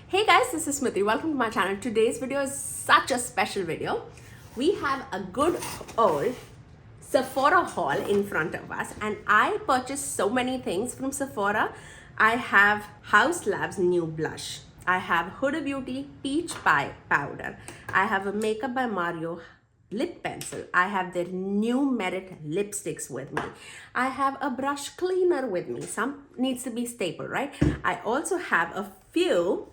Hey guys, this is Smithy. Welcome to my channel. Today's video is such a special video. We have a good old Sephora haul in front of us, and I purchased so many things from Sephora. I have Haus Labs new blush. I have Huda Beauty Peach Pie powder. I have a Makeup by Mario lip pencil. I have their new Merit lipsticks with me. I have a brush cleaner with me. Some needs to be staple, right? I also have a few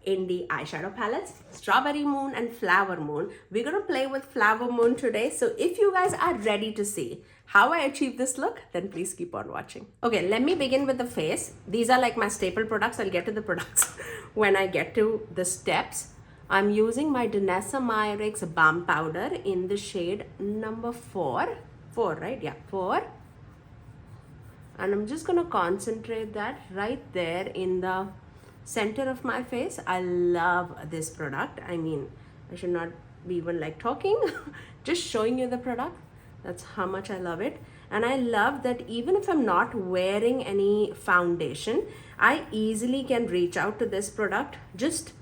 indie eyeshadow palettes, Strawberry Moon and Flower Moon. We're gonna play with Flower Moon today. So if you guys are ready to see how I achieve this look, then please keep on watching. Okay, let me begin with the face. These are like my staple products. I'll get to the products when I get to the steps. I'm using my Danessa Myricks Balm powder in the shade number 4. 4, right? Yeah, 4. And I'm just gonna concentrate that right there in the center of my face. I love this product. I mean, I should not be even like talking, just showing you the product. That's how much I love it. And I love that even if I'm not wearing any foundation, I easily can reach out to this product, just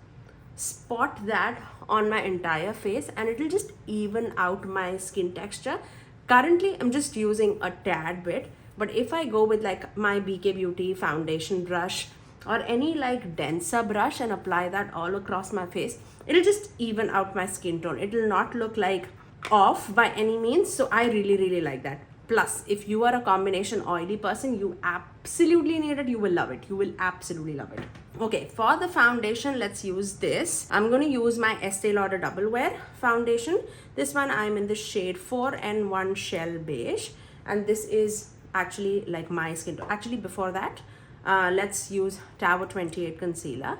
spot that on my entire face, and it'll just even out my skin texture. Currently I'm just using a tad bit, but if I go with like my BK Beauty foundation brush or any like denser brush and apply that all across my face, it'll just even out my skin tone. It will not look like off by any means. So I really like that. Plus, if you are a combination oily person, you absolutely need it. You will love it. You will absolutely love it. Okay, for the foundation, let's use this. I'm going to use my Estee Lauder Double Wear foundation. This one I'm in the shade 4N1 Shell Beige. And this is actually like my skin tone. Actually, before that, let's use Tower 28 concealer.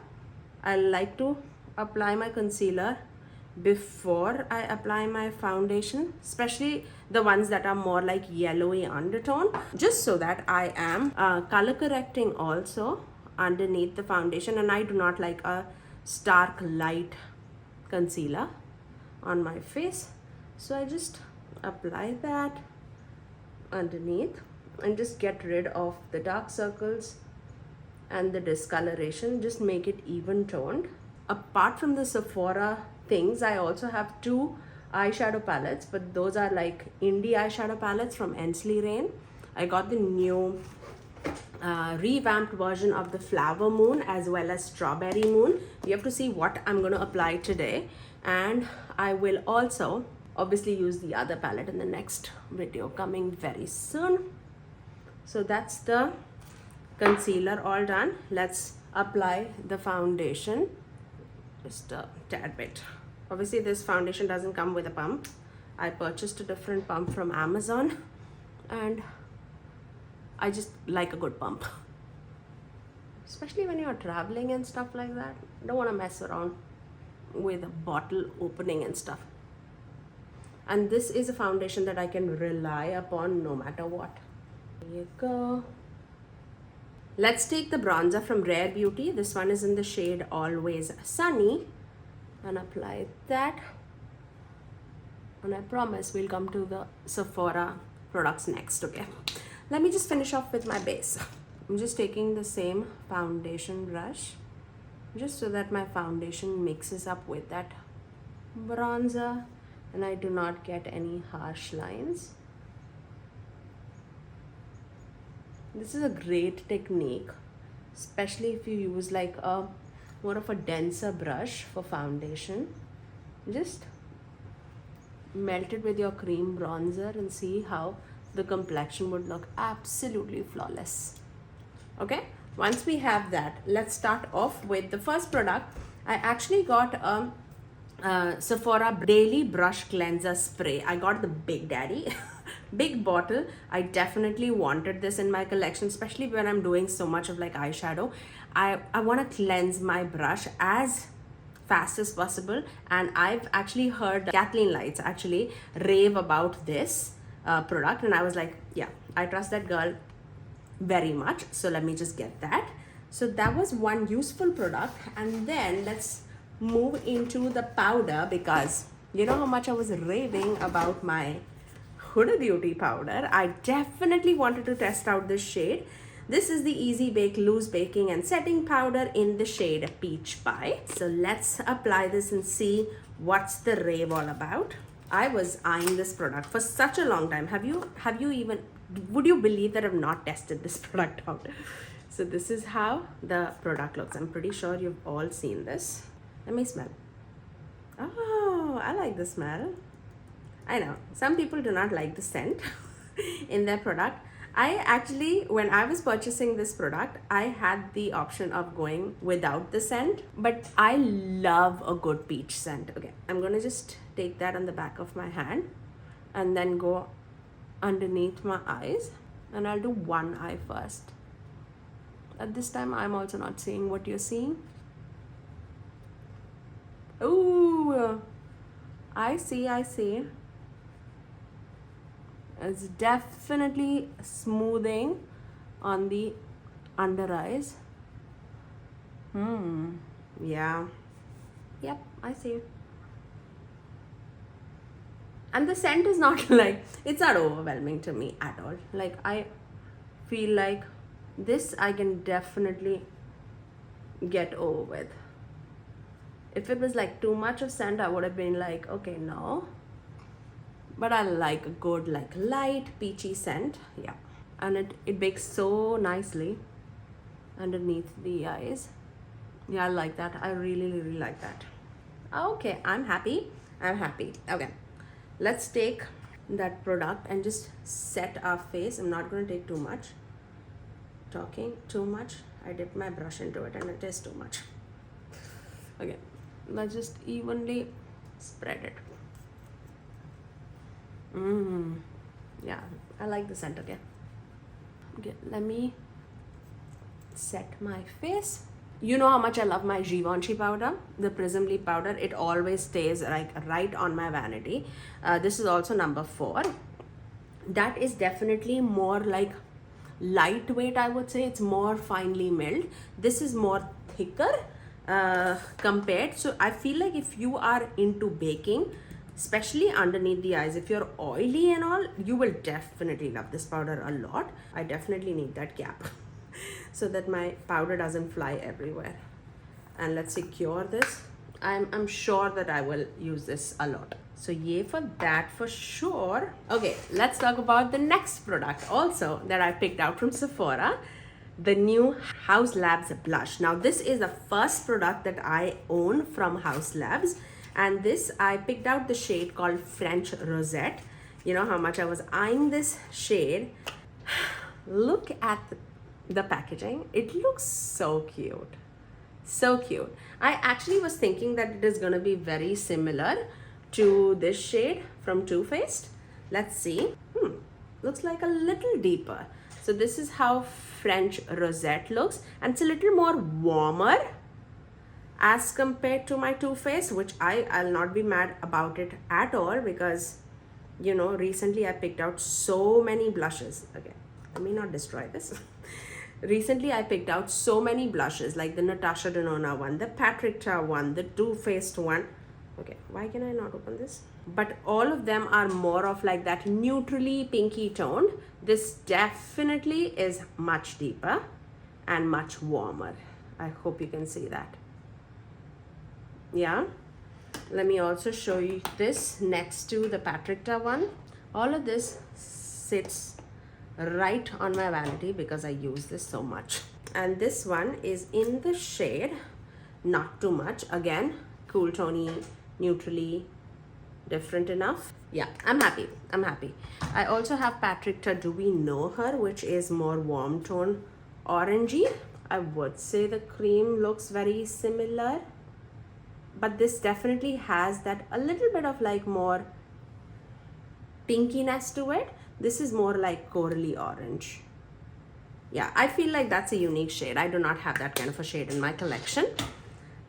I like to apply my concealer before I apply my foundation, especially the ones that are more like yellowy undertone, just so that I am color correcting also underneath the foundation. And I do not like a stark light concealer on my face, so I just apply that underneath and just get rid of the dark circles and the discoloration, just make it even toned. Apart from the Sephora things, I also have 2 eyeshadow palettes, but those are like indie eyeshadow palettes from Ensley Reign. I got the new revamped version of the Flower Moon as well as Strawberry Moon. You have to see what I'm going to apply today, and I will also obviously use the other palette in the next video coming very soon. So that's the concealer all done. Let's apply the foundation, just a tad bit. Obviously this foundation doesn't come with a pump. I purchased a different pump from Amazon, and I just like a good pump, especially when you're traveling and stuff like that. Don't want to mess around with a bottle opening and stuff. And this is a foundation that I can rely upon no matter what. Here you go. Let's take the bronzer from Rare Beauty. This one is in the shade Always Sunny, and apply that. And I promise we'll come to the Sephora products next, okay? Let me just finish off with my base. I'm just taking the same foundation brush, just so that my foundation mixes up with that bronzer and I do not get any harsh lines. This is a great technique, especially if you use like a more of a denser brush for foundation. Just melt it with your cream bronzer and see how the complexion would look absolutely flawless. Okay, once we have that, let's start off with the first product. I actually got a Sephora Daily Brush Cleanser Spray. I got the Big Daddy big bottle. I definitely wanted this in my collection, especially when I'm doing so much of like eyeshadow. I want to cleanse my brush as fast as possible, and I've actually heard Kathleen Lights actually rave about this product, and I was like, yeah, I trust that girl very much, so let me just get that. So that was one useful product. And then let's move into the powder, because you know how much I was raving about my Huda Beauty powder. I definitely wanted to test out this shade. This is the Easy Bake Loose Baking and Setting Powder in the shade Peach Pie. So let's apply this and see what's the rave all about. I was eyeing this product for such a long time. Have you even, would you believe that I've not tested this product out? So this is how the product looks. I'm pretty sure you've all seen this. Let me smell. Oh, I like the smell. I know some people do not like the scent in their product. I actually, when I was purchasing this product, I had the option of going without the scent, but I love a good peach scent. Okay, I'm gonna just take that on the back of my hand and then go underneath my eyes, and I'll do one eye first. At this time, I'm also not seeing what you're seeing. Ooh, I see. It's definitely smoothing on the under eyes. Yeah. Yep, I see. And the scent is not like, it's not overwhelming to me at all. Like, I feel like this I can definitely get over with. If it was like too much of scent, I would have been like, okay, no. But I like a good, like, light peachy scent. Yeah. And it bakes so nicely underneath the eyes. Yeah, I like that. I really like that. Okay, I'm happy. Okay, let's take that product and just set our face. I'm not going to take too much. Talking too much. I dipped my brush into it and it is too much. Okay, let's just evenly spread it. Yeah, I like the scent. Okay, let me set my face. You know how much I love my Givenchy powder, the Prism Leap powder. It always stays like right on my vanity. This is also number 4. That is definitely more like lightweight, I would say. It's more finely milled. This is more thicker compared. So I feel like if you are into baking, especially underneath the eyes, if you're oily and all, you will definitely love this powder a lot. I definitely need that cap so that my powder doesn't fly everywhere. And let's secure this. I'm sure that I will use this a lot. So yay for that for sure. Okay, let's talk about the next product also that I picked out from Sephora, the new Haus Labs blush. Now this is the first product that I own from Haus Labs. And this, I picked out the shade called French Rosette. You know how much I was eyeing this shade. Look at the packaging. It looks so cute. So cute. I actually was thinking that it is going to be very similar to this shade from Too Faced. Let's see. Looks like a little deeper. So this is how French Rosette looks. And it's a little more warmer as compared to my Too Faced, which I'll not be mad about it at all, because, you know, recently I picked out so many blushes. Okay, let me not destroy this. Recently I picked out so many blushes, like the Natasha Denona one, the Patrick Ta one, the Too Faced one. Okay, why can I not open this? But all of them are more of like that neutrally pinky toned. This definitely is much deeper and much warmer. I hope you can see that. Yeah, let me also show you this next to the Patrick Ta one. All of this sits right on my vanity because I use this so much. And this one is in the shade Not Too Much. Again, cool tony, neutrally different enough. Yeah, I'm happy. I also have Patrick Ta Do We Know Her, which is more warm tone orangey. I would say the cream looks very similar, but this definitely has that a little bit of like more pinkiness to it. This is more like corally orange. Yeah, I feel like that's a unique shade. I do not have that kind of a shade in my collection.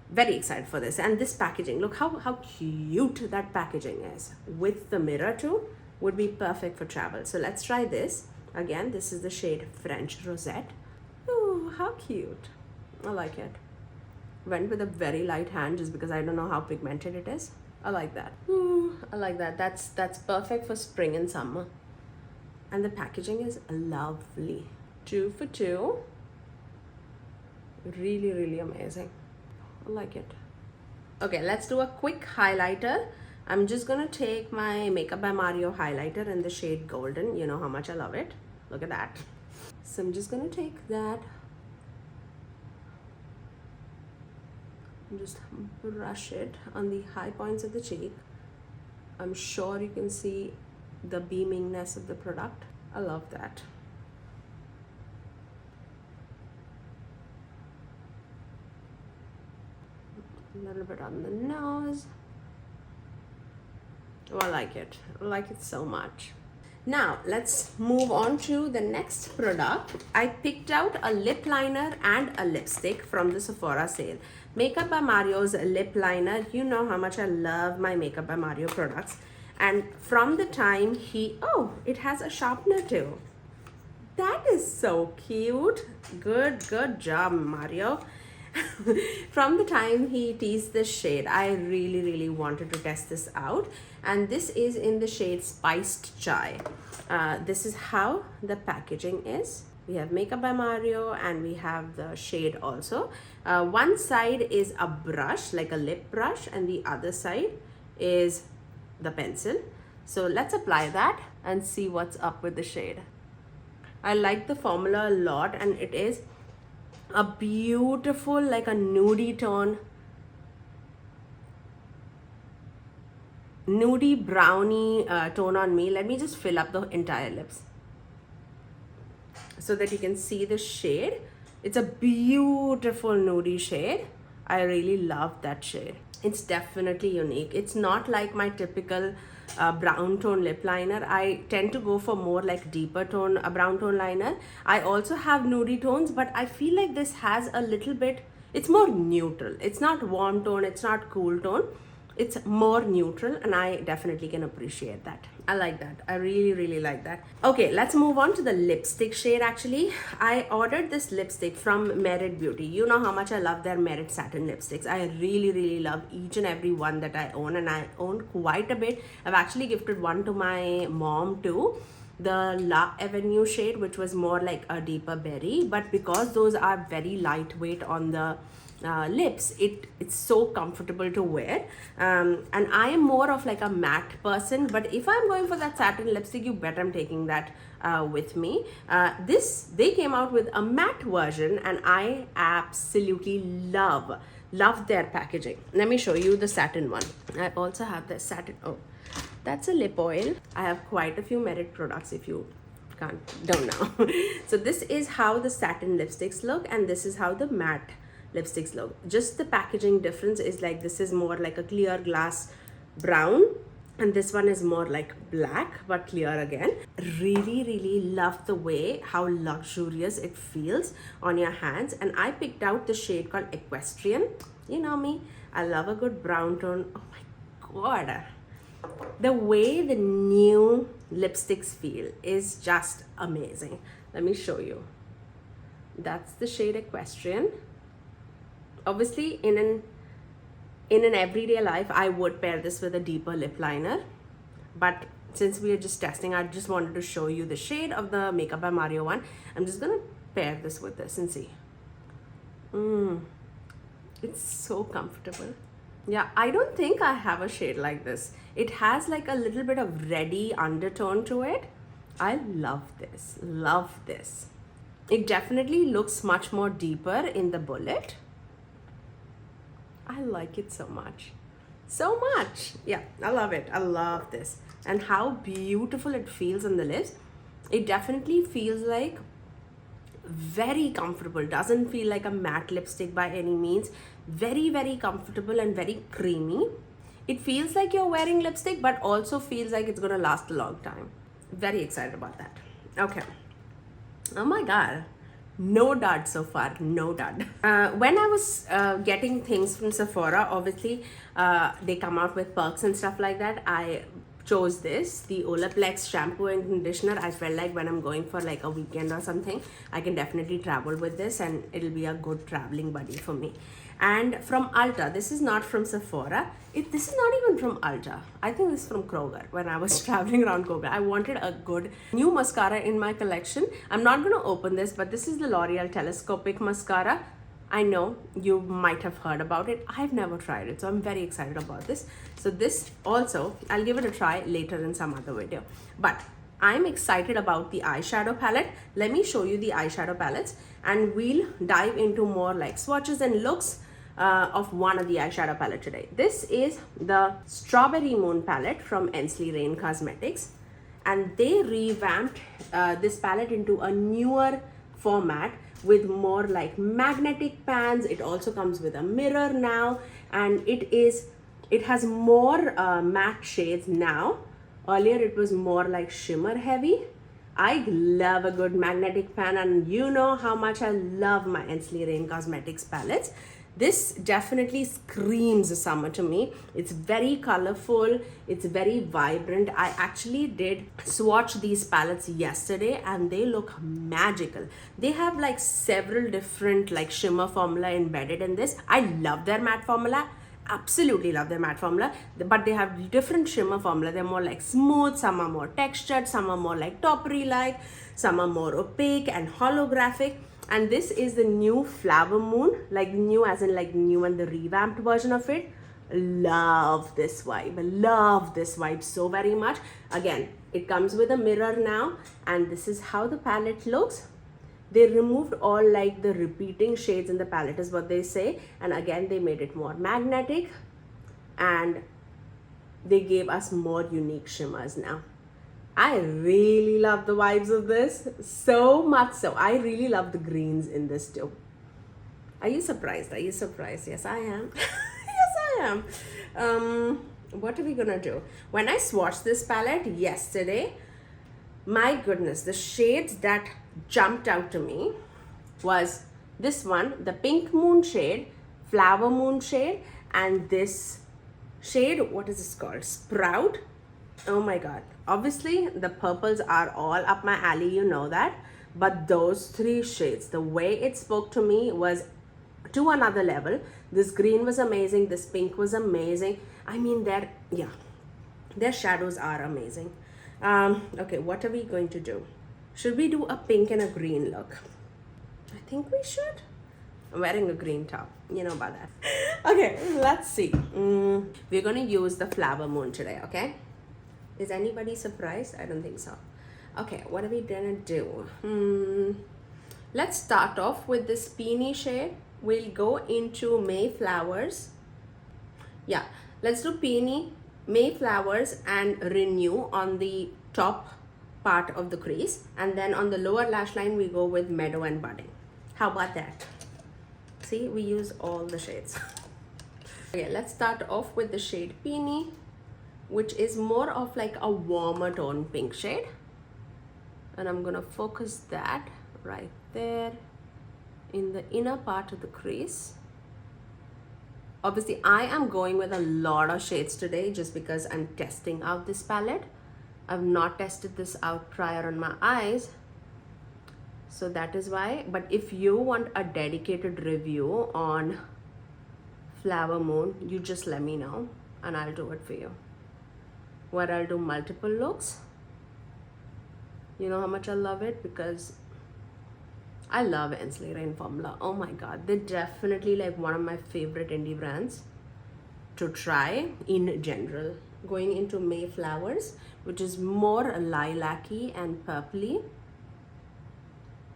Very excited for this. And this packaging, look how cute that packaging is. With the mirror too, would be perfect for travel. So let's try this. Again, this is the shade French Rosette. Ooh, how cute. I like it. Went with a very light hand just because I don't know how pigmented it is. I like that. Ooh, I like that. That's perfect for spring and summer. And the packaging is lovely 2 for 2. Really, really amazing. I like it. Okay, let's do a quick highlighter. I'm just gonna take my Makeup by Mario highlighter in the shade Golden. You know how much I love it. Look at that. So I'm just gonna take that and just brush it on the high points of the cheek. I'm sure you can see the beamingness of the product. I love that. A little bit on the nose. Oh, I like it. I like it so much. Now let's move on to the next product. I picked out a lip liner and a lipstick from the Sephora sale. Makeup by Mario's lip liner. You know how much I love my Makeup by Mario products. And from the time oh, it has a sharpener too. That is so cute. Good job, Mario. From the time he teased this shade, I really wanted to test this out, and this is in the shade Spiced Chai. This is how the packaging is. We have Makeup by Mario and we have the shade also. One side is a brush, like a lip brush, and the other side is the pencil. So let's apply that and see what's up with the shade. I like the formula a lot, and it is a beautiful, like a nudie tone, nudie brownie tone on me. Let me just fill up the entire lips so that you can see the shade. It's a beautiful nudie shade. I really love that shade. It's definitely unique. It's not like my typical brown tone lip liner. I tend to go for more like deeper tone brown tone liner. I also have nudie tones, but I feel like this has a little bit, it's more neutral. It's not warm tone, it's not cool tone. It's more neutral, and I definitely can appreciate that. I like that. I really like that. Okay, let's move on to the lipstick shade. Actually, I ordered this lipstick from Merit Beauty. You know how much I love their Merit satin lipsticks. I really love each and every one that I own, and I own quite a bit. I've actually gifted one to my mom too, the La Avenue shade, which was more like a deeper berry, but because those are very lightweight on the lips, it's so comfortable to wear, and I am more of like a matte person, but if I'm going for that satin lipstick, you bet I'm taking that with me. They came out with a matte version, and I absolutely love their packaging. Let me show you the satin one. I also have the satin. Oh, that's a lip oil. I have quite a few Merit products, if you don't know. So this is how the satin lipsticks look, and this is how the matte lipsticks look. Just the packaging difference is like, this is more like a clear glass brown, and this one is more like black but clear again. Really love the way how luxurious it feels on your hands, and I picked out the shade called Equistrain. You know me, I love a good brown tone. Oh my god, the way the new lipsticks feel is just amazing. Let me show you. That's the shade Equistrain. Obviously, in an everyday life, I would pair this with a deeper lip liner, but since we are just testing, I just wanted to show you the shade of the Makeup by Mario one. I'm just gonna pair this with this and see. It's so comfortable. Yeah, I don't think I have a shade like this. It has like a little bit of reddy undertone to it. I love this. It definitely looks much more deeper in the bullet. I like it so much. Yeah, I love it. I love this. And how beautiful it feels on the lips. It definitely feels like very comfortable. Doesn't feel like a matte lipstick by any means. Very comfortable and very creamy. It feels like you're wearing lipstick, but also feels like it's gonna last a long time. Very excited about that. Okay. Oh my god. No dud so far, no dud. When I was getting things from Sephora, obviously they come out with perks and stuff like that. I chose this, the Olaplex shampoo and conditioner. I felt like when I'm going for like a weekend or something, I can definitely travel with this, and it'll be a good traveling buddy for me. And from Ulta, this is not from Sephora. This is not even from Ulta. I think this is from Kroger. When I was traveling around Kroger, I wanted a good new mascara in my collection. I'm not going to open this, but this is the L'Oreal Telescopic Mascara. I know you might have heard about it. I've never tried it, so I'm very excited about this. So this also, I'll give it a try later in some other video. But I'm excited about the eyeshadow palette. Let me show you the eyeshadow palettes and we'll dive into more like swatches and looks of one of the eyeshadow palette today. This is the Strawberry Moon palette from Ensley Reign Cosmetics, and they revamped this palette into a newer format with more like magnetic pans. It also comes with a mirror now, and it has more matte shades now. Earlier it was more like shimmer heavy. I love a good magnetic pan, and you know how much I love my Ensley Reign Cosmetics palettes. This definitely screams summer to me. It's very colorful, it's very vibrant. I actually did swatch these palettes yesterday and they look magical. They have like several different like shimmer formula embedded in this. I love their matte formula. Absolutely love their matte formula, but they have different shimmer formula. They're more like smooth, some are more textured, some are more like toppery like, some are more opaque and holographic. And this is the new Flower Moon, like new as in like new and the revamped version of it. Love this vibe so very much. Again, it comes with a mirror now, and this is how the palette looks. They removed all like the repeating shades in the palette is what they say, and again they made it more magnetic and they gave us more unique shimmers now. I really love the vibes of this, so much so. I really love the greens in this too. Are you surprised? Are you surprised? Yes, I am. Yes, I am. What are we gonna do? When I swatched this palette yesterday, my goodness, the shades that jumped out to me was this one, the Pink Moon shade, Flower Moon shade, and this shade, what is this called? Sprout. Oh my god. Obviously, the purples are all up my alley, you know that. But those three shades, the way it spoke to me was to another level. This green was amazing. This pink was amazing. I mean, their shadows are amazing. Okay, what are we going to do? Should we do a pink and a green look? I think we should. I'm wearing a green top. You know about that. Okay, let's see. We're going to use the Flower Moon today, okay? Is anybody surprised? I don't think so. Okay, what are we gonna do? Let's start off with this Peony shade. We'll go into Mayflowers. Yeah, let's do Peony, Mayflowers, and Renew on the top part of the crease. And then on the lower lash line, we go with Meadow and Budding. How about that? See, we use all the shades. Okay, let's start off with the shade Peony, which is more of like a warmer tone pink shade. And I'm gonna focus that right there in the inner part of the crease. Obviously, I am going with a lot of shades today just because I'm testing out this palette. I've not tested this out prior on my eyes, so that is why. But if you want a dedicated review on Flower Moon, you just let me know and I'll do it for you. Where I'll do multiple looks. You know how much I love it, because I love Ensley Reign formula. Oh my god, they're definitely like one of my favorite indie brands to try in general. Going into Mayflowers, which is more lilac-y and purpley,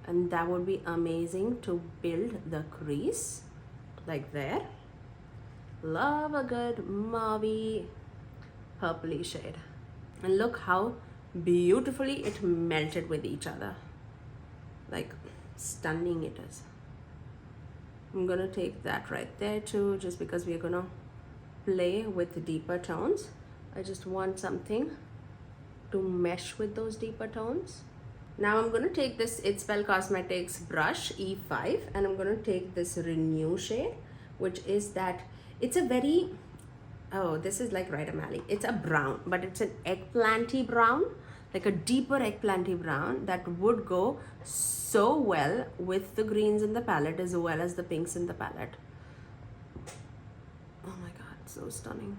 and that would be amazing to build the crease like there. Love a good mauvey purpley shade, and look how beautifully it melted with each other. Like stunning it is. I'm gonna take that right there too, just because we're gonna play with deeper tones. I just want something to mesh with those deeper tones. Now I'm gonna take this It's Well Cosmetics brush E5, and I'm gonna take this Renew shade, which is that, it's a very, oh, this is like right up my alley. It's a brown, but it's an eggplanty brown, like a deeper eggplanty brown that would go so well with the greens in the palette as well as the pinks in the palette. So stunning.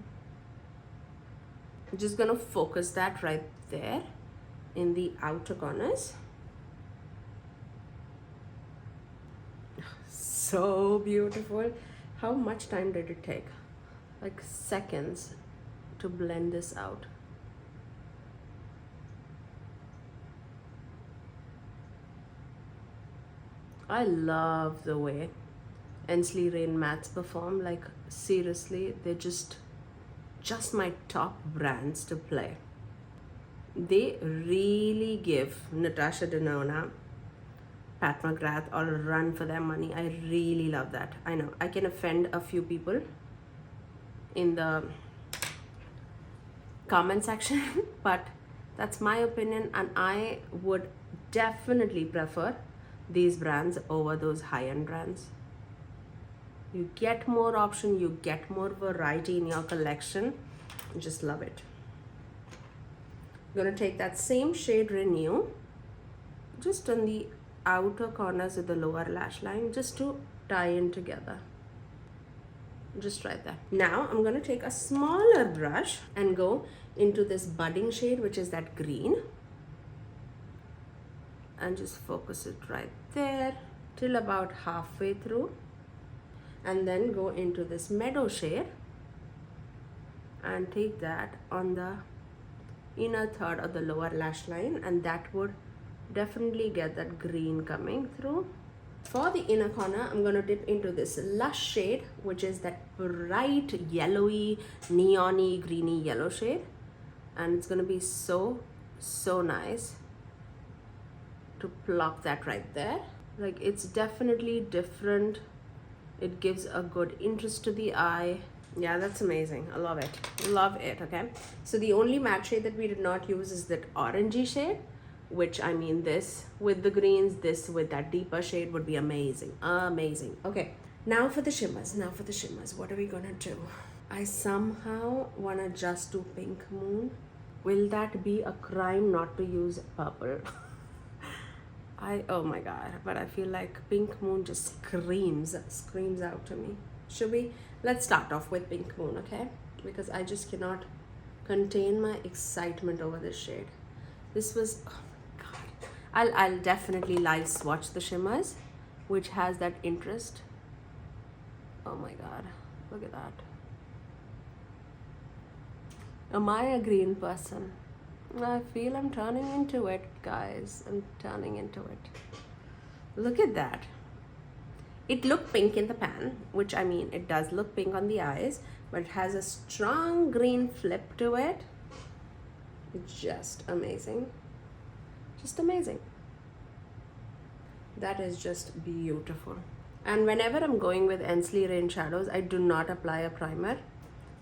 I'm just gonna focus that right there in the outer corners. So beautiful. How much time did it take? Like seconds to blend this out. I love the way Ensley Reign mattes perform. Like seriously, they're just my top brands to play. They really give Natasha Denona, Pat McGrath all a run for their money. I really love that. I know I can offend a few people in the comment section, but that's my opinion, and I would definitely prefer these brands over those high-end brands. You get more option, you get more variety in your collection. Just love it. I'm gonna take that same shade Renew just on the outer corners of the lower lash line, just to tie in together. Just right there. Now I'm gonna take a smaller brush and go into this budding shade, which is that green, and just focus it right there till about halfway through, and then go into this meadow shade and take that on the inner third of the lower lash line, and that would definitely get that green coming through. For the inner corner, I'm going to dip into this Lush shade, which is that bright yellowy, neon-y, greeny yellow shade, and it's going to be so nice to plop that right there. Like, it's definitely different. It gives a good interest to the eye. Yeah, that's amazing. I love it. Love it. Okay, so the only matte shade that we did not use is that orangey shade, which I mean this with the greens, this with that deeper shade would be amazing. Amazing. Okay, now for the shimmers. What are we gonna do? I somehow wanna just do Pink Moon. Will that be a crime not to use purple? Oh my god, but I feel like Pink Moon just screams out to me. Should we? Let's start off with Pink Moon, okay? Because I just cannot contain my excitement over this shade. This was, oh my god. I'll definitely live swatch the shimmers, which has that interest. Oh my god, look at that. Am I a green person? I feel I'm turning into it, guys. I'm turning into it. Look at that. It looked pink in the pan, which I mean, it does look pink on the eyes, but it has a strong green flip to it. Just amazing. Just amazing. That is just beautiful. And whenever I'm going with Ensley Reign shadows, I do not apply a primer.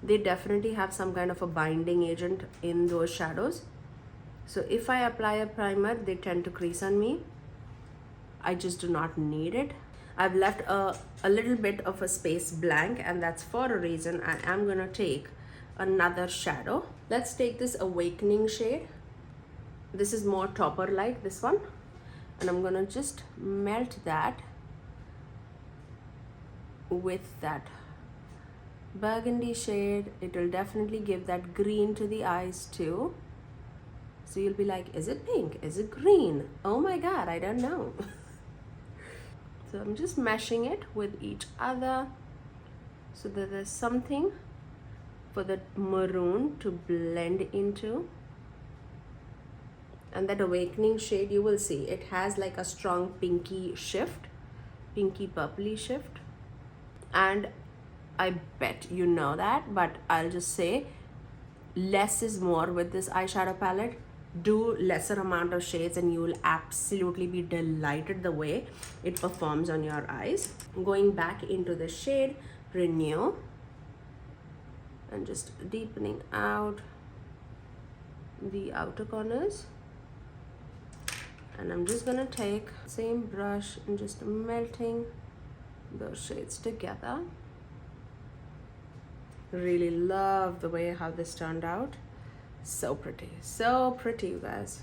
They definitely have some kind of a binding agent in those shadows. So if I apply a primer, they tend to crease on me. I just do not need it. I've left a little bit of a space blank, and that's for a reason. I am gonna take another shadow. Let's take this Awakening shade. This is more topper like, this one. And I'm gonna just melt that with that burgundy shade. It will definitely give that green to the eyes too. So you'll be like, is it pink? Is it green? Oh my god, I don't know. So I'm just meshing it with each other so that there's something for the maroon to blend into. And that Awakening shade, you will see, it has like a strong pinky shift, pinky purpley shift. And I bet you know that, but I'll just say less is more with this eyeshadow palette. Do lesser amount of shades and you will absolutely be delighted the way it performs on your eyes. Going back into the shade Renew and just deepening out the outer corners. And I'm just gonna take same brush and just melting those shades together. Really love the way how this turned out. So pretty, you guys.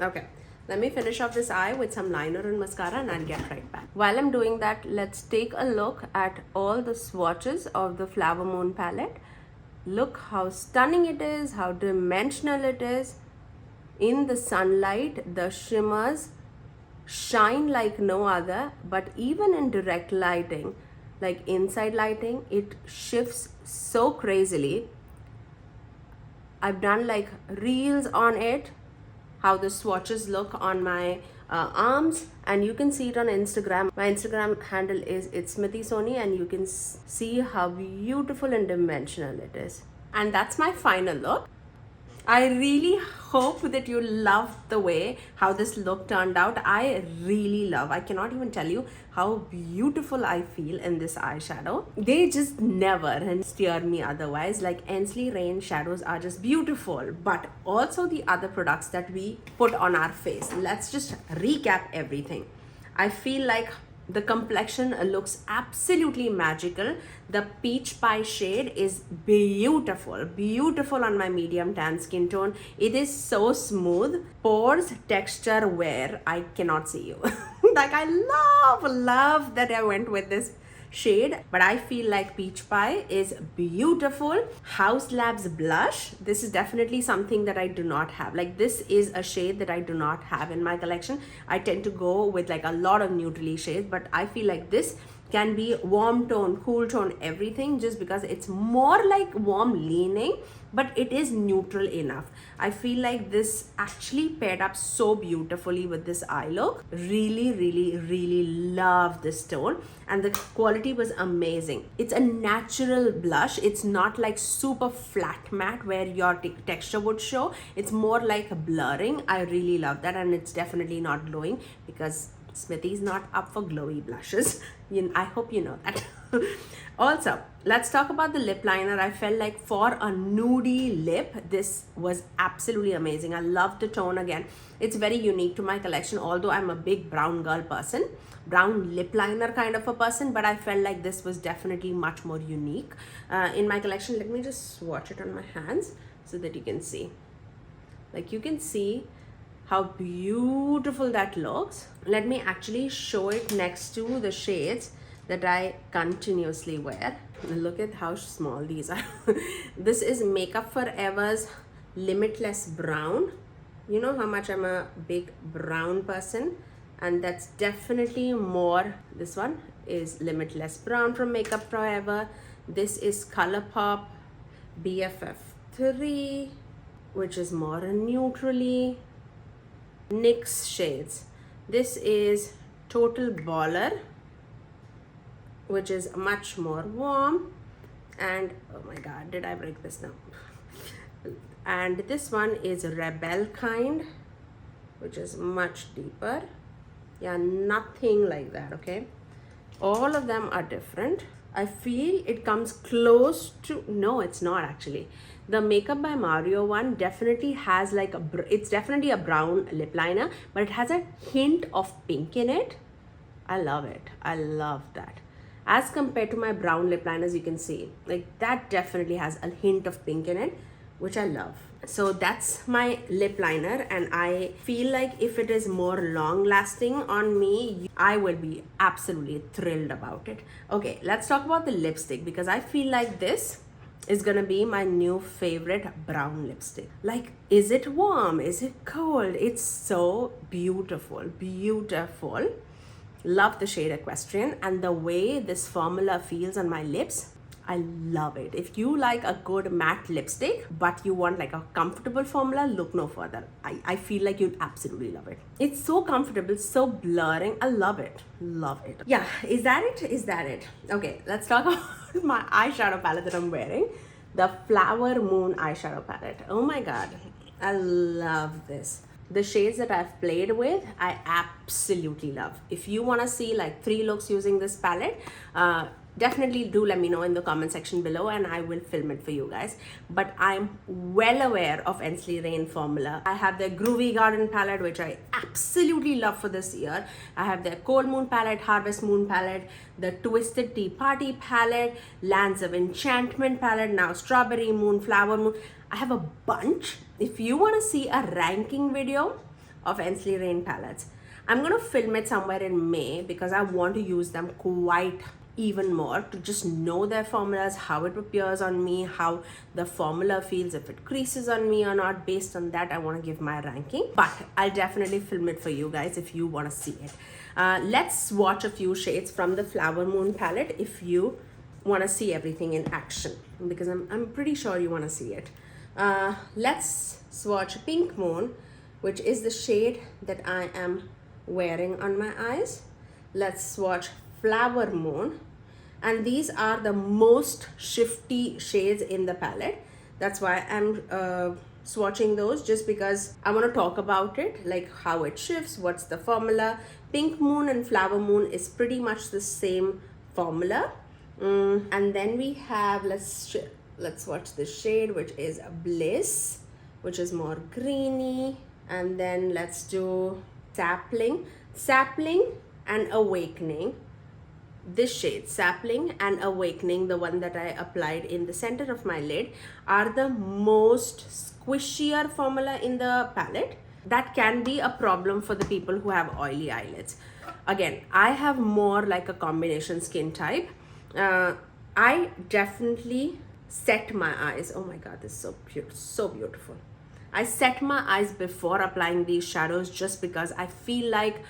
Okay, let me finish off this eye with some liner and mascara and I'll get right back. While I'm doing that, let's take a look at all the swatches of the Flower Moon palette Look how stunning it is, how dimensional it is. In the sunlight, the shimmers shine like no other, but even in direct lighting, like inside lighting, it shifts so crazily. I've done like reels on it, how the swatches look on my arms, and you can see it on Instagram. My Instagram handle is SMITHYSONY, and you can see how beautiful and dimensional it is. And that's my final look. I really hope that you loved the way how this look turned out. I cannot even tell you how beautiful I feel in this eyeshadow. They just never steer me otherwise. Like Ensley Reign shadows are just beautiful, but also the other products that we put on our face. Let's just recap everything. I feel like the complexion looks absolutely magical. The peach pie shade is beautiful on my medium tan skin tone. It is so smooth. Pores, texture, wear, I cannot see you. Like I love that I went with this shade, but I feel like peach pie is beautiful. Haus Labs blush, this is definitely something that I do not have. Like this is a shade that I do not have in my collection. I tend to go with like a lot of neutrally shades, but I feel like this can be warm tone, cool tone, everything, just because it's more like warm leaning, but it is neutral enough. I feel like this actually paired up so beautifully with this eye look. Really love this tone, and the quality was amazing. It's a natural blush. It's not like super flat matte where your texture would show. It's more like a blurring. I really love that, and it's definitely not glowing because Smithy is not up for glowy blushes. I hope you know that. Also, let's talk about the lip liner. I felt like for a nudie lip, this was absolutely amazing. I love the tone again. It's very unique to my collection, although I'm a big brown girl person, brown lip liner kind of a person, but I felt like this was definitely much more unique in my collection. Let me just swatch it on my hands so that you can see. Like you can see how beautiful that looks. Let me actually show it next to the shades that I continuously wear. Look at how small these are. This is Makeup Forever's Limitless Brown. You know how much I'm a big brown person, and that's definitely more. This one is Limitless Brown from Makeup Forever. This is ColourPop BFF3, which is more neutrally. NYX shades. This is Total Baller, which is much more warm, and oh my god, did I break this now? And this one is Rebel Kind, which is much deeper. Yeah, nothing like that. Okay, all of them are different. I feel it comes close to, no, it's not actually. The Makeup by Mario one definitely has like it's definitely a brown lip liner, but it has a hint of pink in it. I love it. I love that. As compared to my brown lip liners, you can see like that definitely has a hint of pink in it, which I love. So that's my lip liner, and I feel like if it is more long lasting on me, I will be absolutely thrilled about it. Okay, let's talk about the lipstick, because I feel like this is gonna be my new favorite brown lipstick. Like, is it warm? Is it cold? It's so beautiful. Love the shade Equistrain, and the way this formula feels on my lips, I love it. If you like a good matte lipstick, but you want like a comfortable formula, look no further. I feel like you'd absolutely love it. It's so comfortable, so blurring. I love it. Yeah, is that it? Okay, let's talk about my eyeshadow palette that I'm wearing. The Flower Moon eyeshadow palette. Oh my god, I love this. The shades that I've played with, I absolutely love. If you want to see like 3 looks using this palette, definitely do let me know in the comment section below, and I will film it for you guys. But I'm well aware of Ensley Reign formula. I have the Groovy Garden palette, which I absolutely love for this year. I have the Cold Moon palette, Harvest Moon palette, the Twisted Tea Party palette, Lands of Enchantment palette, now Strawberry Moon, Flower Moon. I have a bunch. If you want to see a ranking video of Ensley Reign palettes, I'm going to film it somewhere in May, because I want to use them quite even more to just know their formulas, how it appears on me, how the formula feels, if it creases on me or not. Based on that, I want to give my ranking, but I'll definitely film it for you guys if you want to see it. Let's swatch a few shades from the Flower Moon palette if you want to see everything in action, because I'm pretty sure you want to see it. Let's swatch Pink Moon, which is the shade that I am wearing on my eyes. Let's swatch Flower Moon, and these are the most shifty shades in the palette. That's why I'm swatching those, just because I want to talk about it, like how it shifts, what's the formula. Pink Moon and Flower Moon is pretty much the same formula. And then we have, let's watch the shade, which is Bliss, which is more greeny. And then let's do Sapling and Awakening. This shade, Sapling and Awakening, the one that I applied in the center of my lid, are the most squishier formula in the palette. That can be a problem for the people who have oily eyelids. Again, I have more like a combination skin type. I definitely set my eyes. Oh my god, this is so beautiful. I set my eyes before applying these shadows, just because I feel like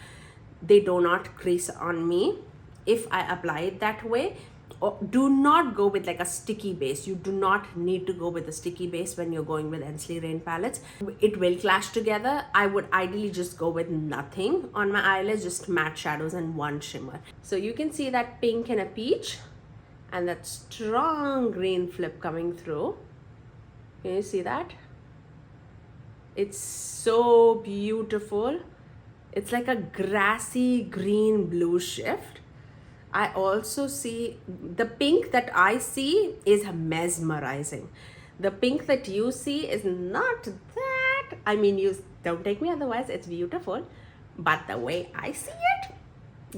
they do not crease on me if I apply it that way. Or do not go with like a sticky base. You do not need to go with a sticky base when you're going with Ensley Reign palettes. It will clash together. I would ideally just go with nothing on my eyelids, just matte shadows and one shimmer. So you can see that pink and a peach and that strong green flip coming through. Can you see that? It's so beautiful. It's like a grassy green blue shift. I also see the pink that I see is mesmerizing. The pink that you see is not that, I mean, you don't take me otherwise, it's beautiful, but the way I see it,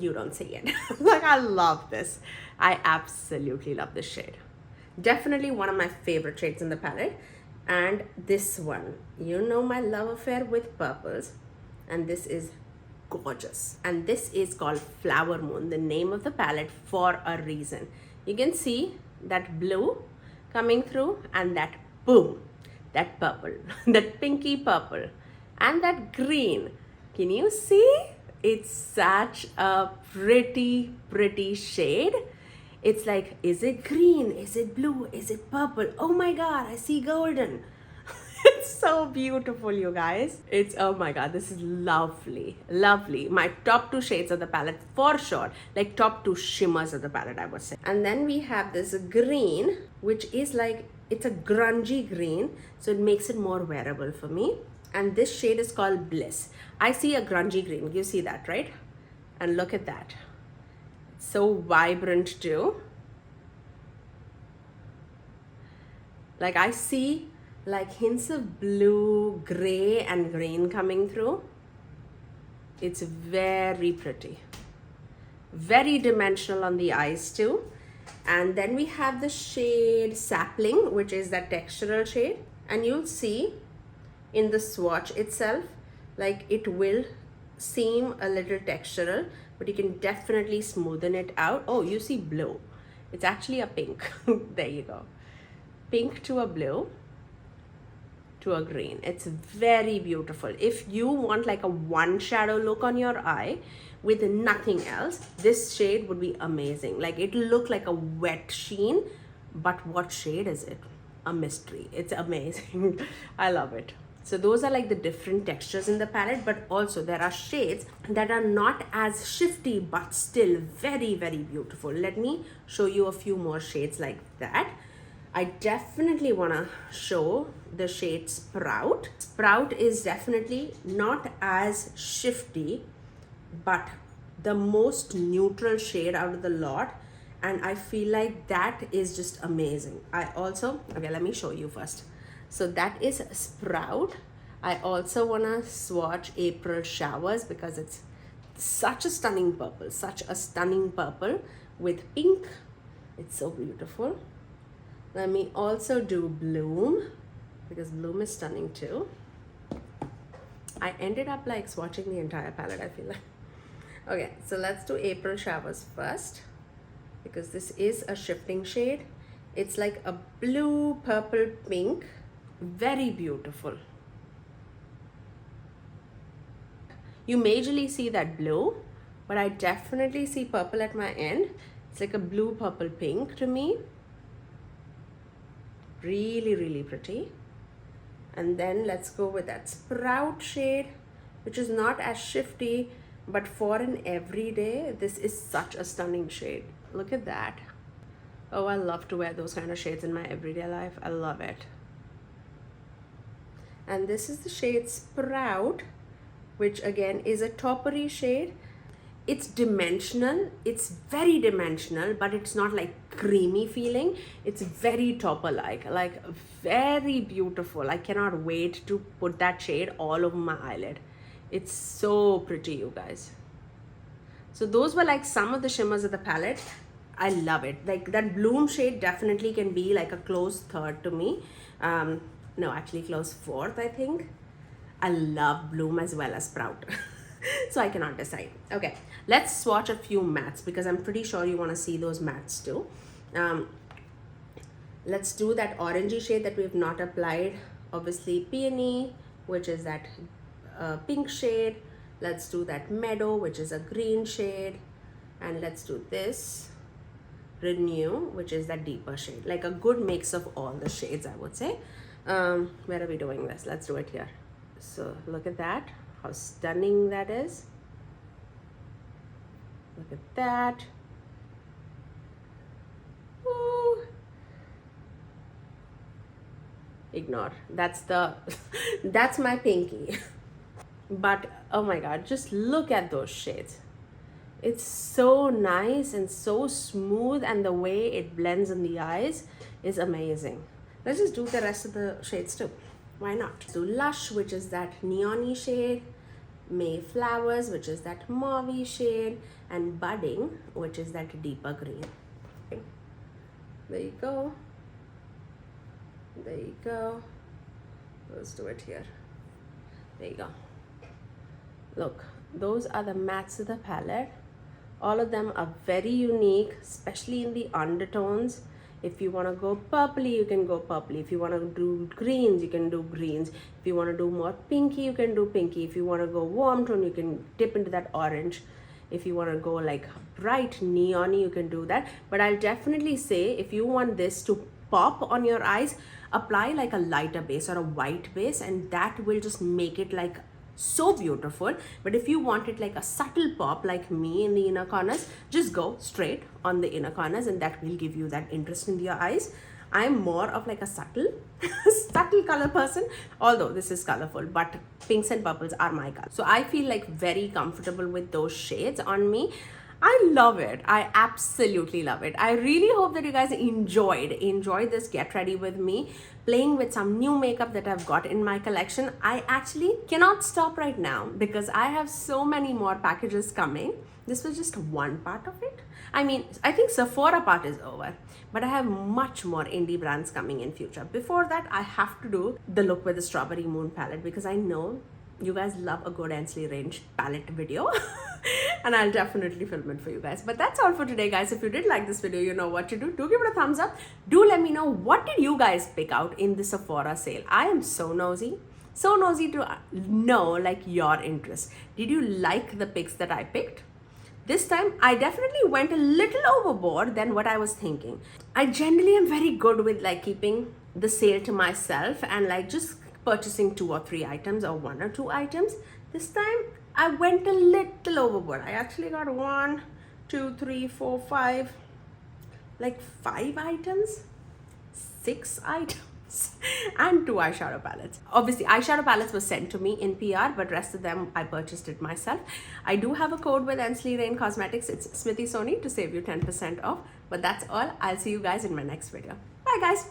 you don't see it. Like, I love this. I absolutely love this shade. Definitely one of my favorite shades in the palette. And this one, you know my love affair with purples, and this is gorgeous. And this is called Flower Moon, the name of the palette, for a reason. You can see that blue coming through and that boom, that purple, that pinky purple, and that green. Can you see? It's such a pretty shade. It's like, is it green? Is it blue? Is it purple? Oh my god, I see golden. It's so beautiful, you guys. It's, oh my god, this is lovely. My top two shades of the palette for sure. Like top two shimmers of the palette, I would say. And then we have this green, which is like, it's a grungy green, so it makes it more wearable for me. And this shade is called Bliss. I see a grungy green. You see that, right? And look at that. So vibrant too. Like, I see like hints of blue, gray and green coming through. It's very pretty, very dimensional on the eyes too. And then we have the shade Sapling, which is that textural shade, and you'll see in the swatch itself, like, it will seem a little textural, but you can definitely smoothen it out. Oh, you see blue. It's actually a pink. There you go. Pink to a blue to a green. It's very beautiful. If you want like a one shadow look on your eye with nothing else, this shade would be amazing. Like, it'll look like a wet sheen, but what shade is it? A mystery. It's amazing. I love it. So those are like the different textures in the palette, but also there are shades that are not as shifty but still very beautiful. Let me show you a few more shades like that. I definitely want to show the shade Sprout. Sprout is definitely not as shifty, but the most neutral shade out of the lot, and I feel like that is just amazing. I also, okay, let me show you first. So that is Sprout. I also want to swatch April Showers because it's such a stunning purple, with pink. It's so beautiful. Let me also do Bloom, because Bloom is stunning too. I ended up like swatching the entire palette, I feel like. Okay, so let's do April Showers first. because this is a shifting shade. It's like a blue, purple, pink. Very beautiful. You majorly see that blue, but I definitely see purple at my end. It's like a blue, purple, pink to me. Really, really pretty. And then let's go with that Sprout shade, which is not as shifty, but for an everyday, this is such a stunning shade. Look at that. Oh, I love to wear those kind of shades in my everyday life. I love it. And this is the shade Sprout, which again is a taupery shade. It's dimensional. It's very dimensional, but it's not like creamy feeling. It's very tauper-like, like very beautiful. I cannot wait to put that shade all over my eyelid. It's so pretty, you guys. So those were like some of the shimmers of the palette. I love it. Like that Bloom shade definitely can be like a close third to me. No, actually close fourth, I think. I love Bloom as well as Sprout. So I cannot decide. Okay, let's swatch a few mattes because I'm pretty sure you want to see those mattes too. Let's do that orangey shade that we've not applied. Obviously Peony, which is that pink shade. Let's do that Meadow, which is a green shade. And let's do this Renew, which is that deeper shade. Like a good mix of all the shades, I would say. Where are we doing this? Let's do it here. So look at that, how stunning that is. Look at that. Woo. Ignore, that's the that's my pinky. But oh my god, just look at those shades. It's so nice and so smooth, and the way it blends in the eyes is amazing. Let's just do the rest of the shades too. Why not? So Lush, which is that neon-y shade, Mayflowers, which is that mauve shade, and Budding, which is that deeper green. Okay. There you go. There you go. Let's do it here. There you go. Look, those are the mattes of the palette. All of them are very unique, especially in the undertones. If you want to go purpley, you can go purpley. If you want to do greens, you can do greens. If you want to do more pinky, you can do pinky. If you want to go warm tone, you can dip into that orange. If you want to go like bright neon, you can do that. But I'll definitely say if you want this to pop on your eyes, apply like a lighter base or a white base, and that will just make it like so beautiful. But if you want it like a subtle pop like me in the inner corners, just go straight on the inner corners, and that will give you that interest in your eyes. I'm more of like a subtle color person, although this is colorful, but pinks and purples are my color. So I feel like very comfortable with those shades on me. I love it. I absolutely love it. I really hope that you guys enjoyed this get ready with me, playing with some new makeup that I've got in my collection. I actually cannot stop right now because I have so many more packages coming. This was just one part of it. I mean, I think Sephora part is over, but I have much more indie brands coming in future. Before that, I have to do the look with the Strawberry Moon palette because I know you guys love a good Ensley Reign palette video. And I'll definitely film it for you guys. But that's all for today, guys. If you did like this video, you know what to do. Do give it a thumbs up. Do let me know what did you guys pick out in the Sephora sale. I am so nosy to know like your interest. Did you like the picks that I picked? This time I definitely went a little overboard than what I was thinking. I generally am very good with like keeping the sale to myself and like just purchasing 2 or 3 items or 1 or 2 items. This time I went a little overboard. I actually got 1, 2, 3, 4, 5, like 5 items, 6 items, and 2 eyeshadow palettes. Obviously, eyeshadow palettes were sent to me in PR, but rest of them I purchased it myself. I do have a code with Ensley Reign Cosmetics. It's Smithy Sony to save you 10% off. But that's all. I'll see you guys in my next video. Bye, guys.